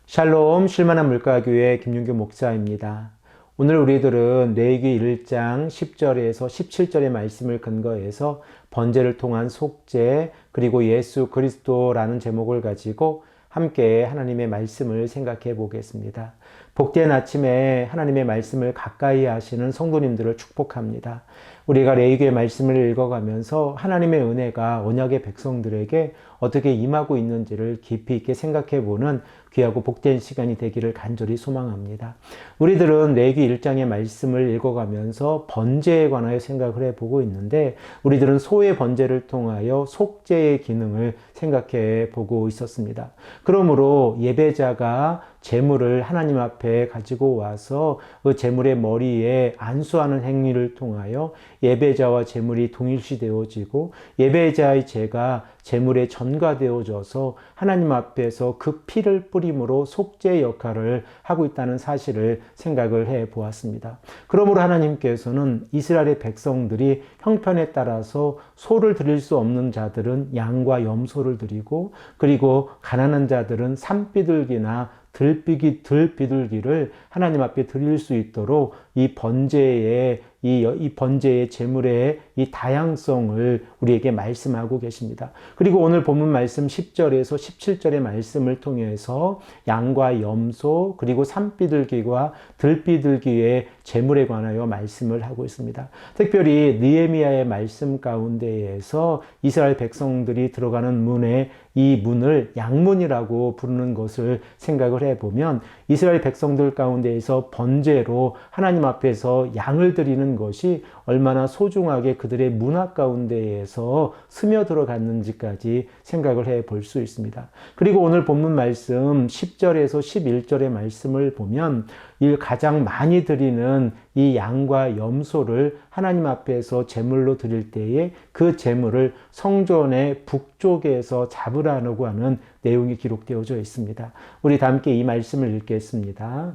샬롬 쉴만한 물가교회 김윤규 목사입니다. 오늘 우리들은 레위기 1장 10절에서 17절의 말씀을 근거해서 번제를 통한 속죄 그리고 예수 그리스도라는 제목을 가지고 함께 하나님의 말씀을 생각해 보겠습니다. 복된 아침에 하나님의 말씀을 가까이 하시는 성도님들을 축복합니다. 우리가 레위기의 말씀을 읽어가면서 하나님의 은혜가 언약의 백성들에게 어떻게 임하고 있는지를 깊이 있게 생각해 보는 귀하고 복된 시간이 되기를 간절히 소망합니다. 우리들은 레위기 1장의 말씀을 읽어가면서 번제에 관하여 생각을 해보고 있는데 우리들은 소의 번제를 통하여 속죄의 기능을 생각해 보고 있었습니다. 그러므로 예배자가 제물을 하나님 앞에 가지고 와서 그 제물의 머리에 안수하는 행위를 통하여 예배자와 제물이 동일시되어지고 예배자의 죄가 제물에 전가되어져서 하나님 앞에서 그 피를 뿌림으로 속죄의 역할을 하고 있다는 사실을 생각을 해 보았습니다. 그러므로 하나님께서는 이스라엘의 백성들이 형편에 따라서 소를 드릴 수 없는 자들은 양과 염소를 드리고 그리고 가난한 자들은 산비둘기나 들비둘기를 하나님 앞에 드릴 수 있도록 이 번제의 제물의 이 다양성을 우리에게 말씀하고 계십니다. 그리고 오늘 본문 말씀 10절에서 17절의 말씀을 통해서 양과 염소 그리고 산비둘기와 들비둘기의 제물에 관하여 말씀을 하고 있습니다. 특별히 느헤미야의 말씀 가운데에서 이스라엘 백성들이 들어가는 문에 이 문을 양문이라고 부르는 것을 생각을 해보면 이스라엘 백성들 가운데에서 번제로 하나님 앞에서 양을 드리는 것이 얼마나 소중하게 그들의 문화 가운데에서 스며들어갔는지까지 생각을 해볼 수 있습니다. 그리고 오늘 본문 말씀 10절에서 11절의 말씀을 보면 이 가장 많이 드리는 이 양과 염소를 하나님 앞에서 제물로 드릴 때에 그 제물을 성전의 북쪽에서 잡으라고 하는 내용이 기록되어져 있습니다. 우리 다 함께 이 말씀을 읽겠습니다.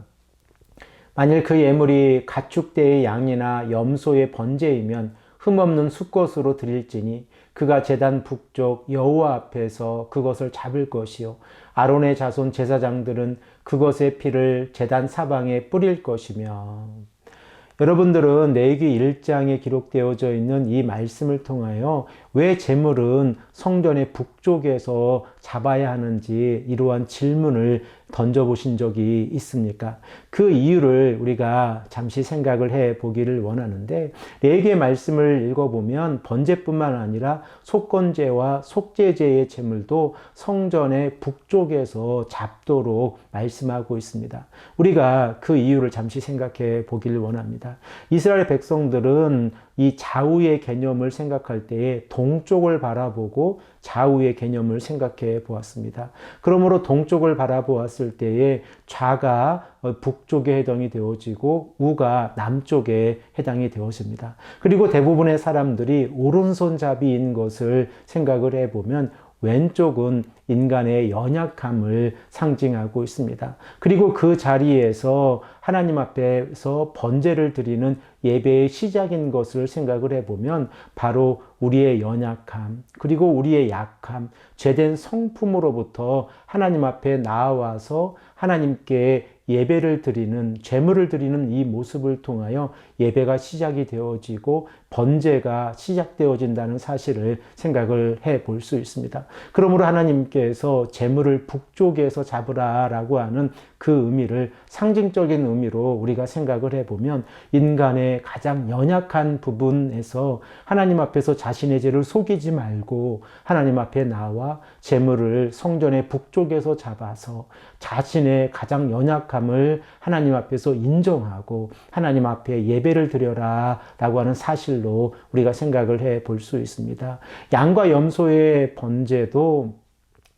만일 그 예물이 가축대의 양이나 염소의 번제이면 흠없는 수컷으로 드릴지니 그가 제단 북쪽 여호와 앞에서 그것을 잡을 것이요 아론의 자손 제사장들은 그것의 피를 제단 사방에 뿌릴 것이며. 여러분들은 레위기 1장에 기록되어져 있는 이 말씀을 통하여 왜 제물은 성전의 북쪽에서 잡아야 하는지 이러한 질문을 던져보신 적이 있습니까? 그 이유를 우리가 잠시 생각을 해 보기를 원하는데 레위기의 말씀을 읽어보면 번제뿐만 아니라 속건제와 속죄제의 제물도 성전의 북쪽에서 잡도록 말씀하고 있습니다. 우리가 그 이유를 잠시 생각해 보기를 원합니다. 이스라엘 백성들은 이 좌우의 개념을 생각할 때에 동쪽을 바라보고 좌우의 개념을 생각해 보았습니다. 그러므로 동쪽을 바라보았을 때에 좌가 북쪽에 해당이 되어지고 우가 남쪽에 해당이 되어집니다. 그리고 대부분의 사람들이 오른손잡이인 것을 생각을 해보면 왼쪽은 인간의 연약함을 상징하고 있습니다. 그리고 그 자리에서 하나님 앞에서 번제를 드리는 예배의 시작인 것을 생각을 해보면 바로 우리의 연약함, 그리고 우리의 약함, 죄된 성품으로부터 하나님 앞에 나와서 하나님께 예배를 드리는, 제물을 드리는 이 모습을 통하여 예배가 시작이 되어지고 번제가 시작되어진다는 사실을 생각을 해 볼 수 있습니다. 그러므로 하나님께서 제물을 북쪽에서 잡으라라고 하는 그 의미를 상징적인 의미로 우리가 생각을 해보면 인간의 가장 연약한 부분에서 하나님 앞에서 자신의 죄를 속이지 말고 하나님 앞에 나와 제물을 성전의 북쪽에서 잡아서 자신의 가장 연약함을 하나님 앞에서 인정하고 하나님 앞에 예배를 드려라 라고 하는 사실로 우리가 생각을 해 볼 수 있습니다. 양과 염소의 번제도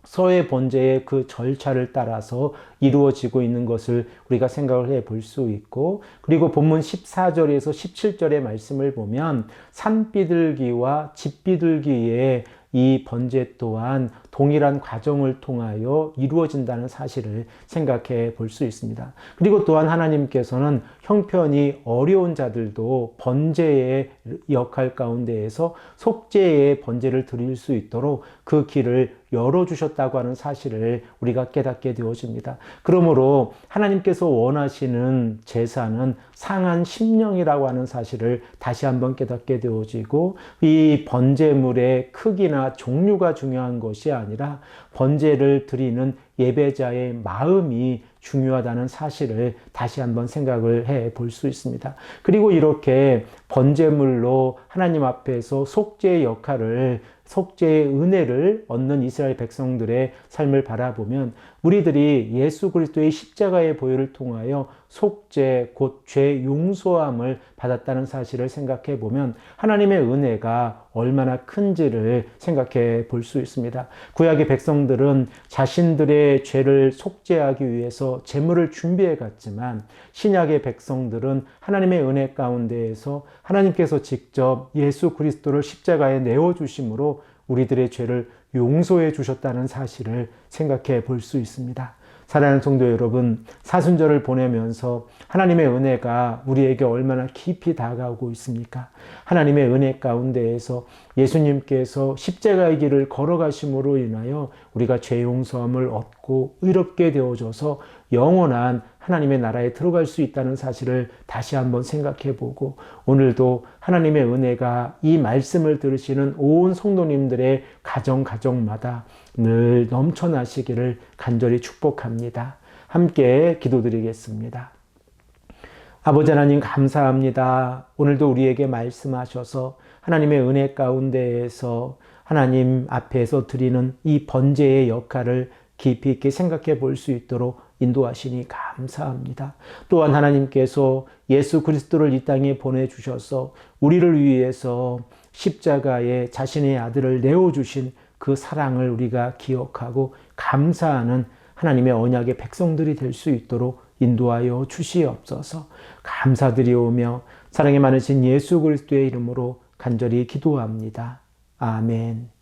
서의 번제의 그 절차를 따라서 이루어지고 있는 것을 우리가 생각을 해 볼 수 있고, 그리고 본문 14절에서 17절의 말씀을 보면 산비둘기와 집비둘기의 이 번제 또한 동일한 과정을 통하여 이루어진다는 사실을 생각해 볼 수 있습니다. 그리고 또한 하나님께서는 형편이 어려운 자들도 번제의 역할 가운데에서 속죄의 번제를 드릴 수 있도록 그 길을 열어주셨다고 하는 사실을 우리가 깨닫게 되어집니다. 그러므로 하나님께서 원하시는 제사는 상한 심령이라고 하는 사실을 다시 한번 깨닫게 되어지고, 이 번제물의 크기나 종류가 중요한 것이 아니라 번제를 드리는 예배자의 마음이 중요하다는 사실을 다시 한번 생각을 해 볼 수 있습니다. 그리고 이렇게 번제물로 하나님 앞에서 속죄의 역할을, 속죄의 은혜를 얻는 이스라엘 백성들의 삶을 바라보면 우리들이 예수 그리스도의 십자가의 보혈을 통하여 속죄, 곧 죄 용서함을 받았다는 사실을 생각해 보면 하나님의 은혜가 얼마나 큰지를 생각해 볼 수 있습니다. 구약의 백성들은 자신들의 죄를 속죄하기 위해서 제물을 준비해 갔지만, 신약의 백성들은 하나님의 은혜 가운데에서 하나님께서 직접 예수 그리스도를 십자가에 내어주심으로 우리들의 죄를 용서해 주셨다는 사실을 생각해 볼 수 있습니다. 사랑하는 성도 여러분, 사순절을 보내면서 하나님의 은혜가 우리에게 얼마나 깊이 다가오고 있습니까? 하나님의 은혜 가운데에서 예수님께서 십자가의 길을 걸어가심으로 인하여 우리가 죄 용서함을 얻고 의롭게 되어져서 영원한 하나님의 나라에 들어갈 수 있다는 사실을 다시 한번 생각해 보고, 오늘도 하나님의 은혜가 이 말씀을 들으시는 온 성도님들의 가정마다 늘 넘쳐나시기를 간절히 축복합니다. 함께 기도드리겠습니다. 아버지 하나님, 감사합니다. 오늘도 우리에게 말씀하셔서 하나님의 은혜 가운데에서 하나님 앞에서 드리는 이 번제의 역할을 깊이 있게 생각해 볼 수 있도록 인도하시니 감사합니다. 또한 하나님께서 예수 그리스도를 이 땅에 보내주셔서 우리를 위해서 십자가에 자신의 아들을 내어주신 그 사랑을 우리가 기억하고 감사하는 하나님의 언약의 백성들이 될 수 있도록 인도하여 주시옵소서. 감사드리오며 사랑이 많으신 예수 그리스도의 이름으로 간절히 기도합니다. 아멘.